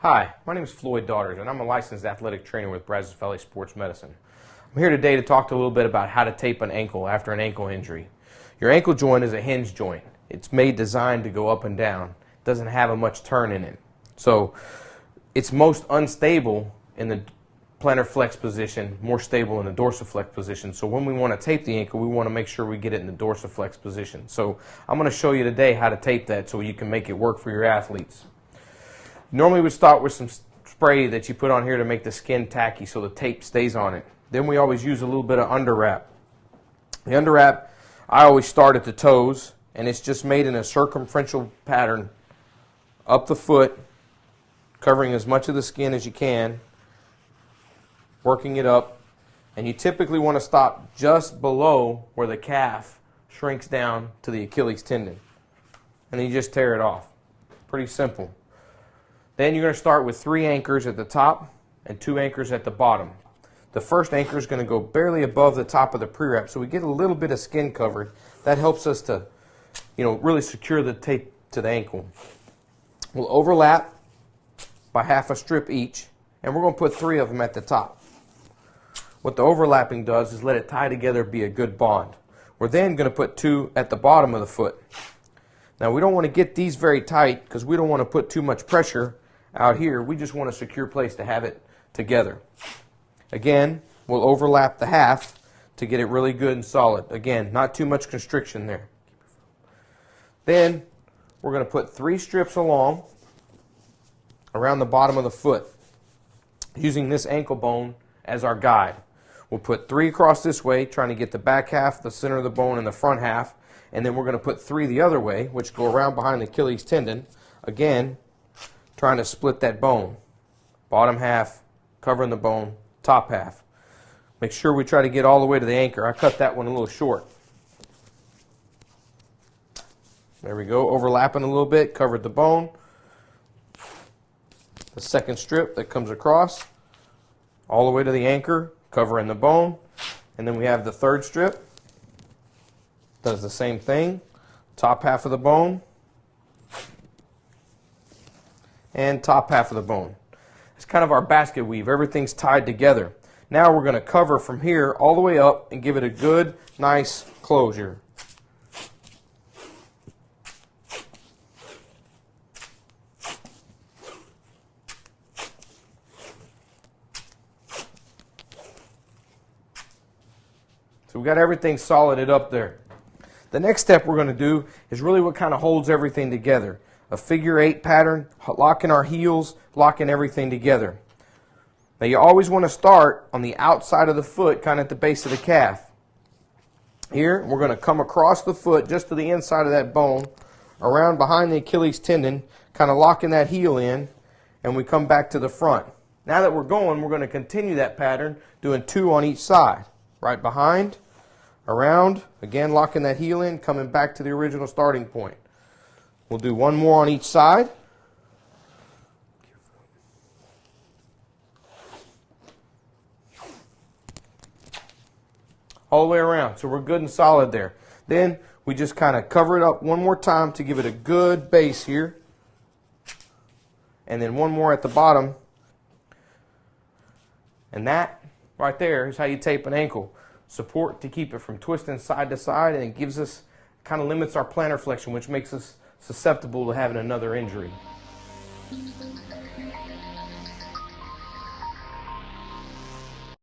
Hi, my name is Floyd and I'm a licensed athletic trainer with Brazos Valley Sports Medicine. I'm here today to talk a little bit about how to tape an ankle after an ankle injury. Your ankle joint is a hinge joint. It's designed to go up and down. It doesn't have much turn in it. So it's most unstable in the plantar flex position, more stable in the dorsiflex position. So when we want to tape the ankle, we want to make sure we get it in the dorsiflex position. So I'm going to show you today how to tape that so you can make it work for your athletes. Normally we start with some spray that you put on here to make the skin tacky so the tape stays on it. Then we always use a little bit of underwrap. The underwrap, I always start at the toes, and it's just made in a circumferential pattern up the foot, covering as much of the skin as you can, working it up, and you typically want to stop just below where the calf shrinks down to the Achilles tendon. And then you just tear it off. Pretty simple. Then you're going to start with 3 anchors at the top and 2 anchors at the bottom. The first anchor is going to go barely above the top of the pre-wrap, so we get a little bit of skin covered. That helps us to, really secure the tape to the ankle. We'll overlap by half a strip each, and we're going to put 3 of them at the top. What the overlapping does is let it tie together, be a good bond. We're then going to put 2 at the bottom of the foot. Now we don't want to get these very tight because we don't want to put too much pressure out here. We just want a secure place to have it together. Again, we'll overlap the half to get it really good and solid. Again, not too much constriction there. Then we're going to put 3 strips along around the bottom of the foot, using this ankle bone as our guide. We'll put 3 across this way, trying to get the back half, the center of the bone, and the front half. And then we're going to put 3 the other way, which go around behind the Achilles tendon. Again, trying to split that bone. Bottom half, covering the bone, top half. Make sure we try to get all the way to the anchor. I cut that one a little short. There we go, overlapping a little bit, covered the bone. The second strip that comes across, all the way to the anchor, covering the bone. And then we have the third strip. Does the same thing. Top half of the bone and top half of the bone. It's kind of our basket weave. Everything's tied together. Now we're going to cover from here all the way up and give it a good, nice closure. So we've got everything solided up there. The next step we're going to do is really what kind of holds everything together. A figure 8 pattern, locking our heels, locking everything together. Now you always want to start on the outside of the foot, kind of at the base of the calf. Here, we're going to come across the foot just to the inside of that bone, around behind the Achilles tendon, kind of locking that heel in, and we come back to the front. Now that we're going to continue that pattern, doing 2 on each side. Right behind, around, again locking that heel in, coming back to the original starting point. We'll do 1 more on each side. All the way around, so we're good and solid there. Then we just kind of cover it up 1 more time to give it a good base here. And then 1 more at the bottom. And that right there is how you tape an ankle. Support to keep it from twisting side to side, and it gives us, kind of limits our plantar flexion, which makes us susceptible to having another injury.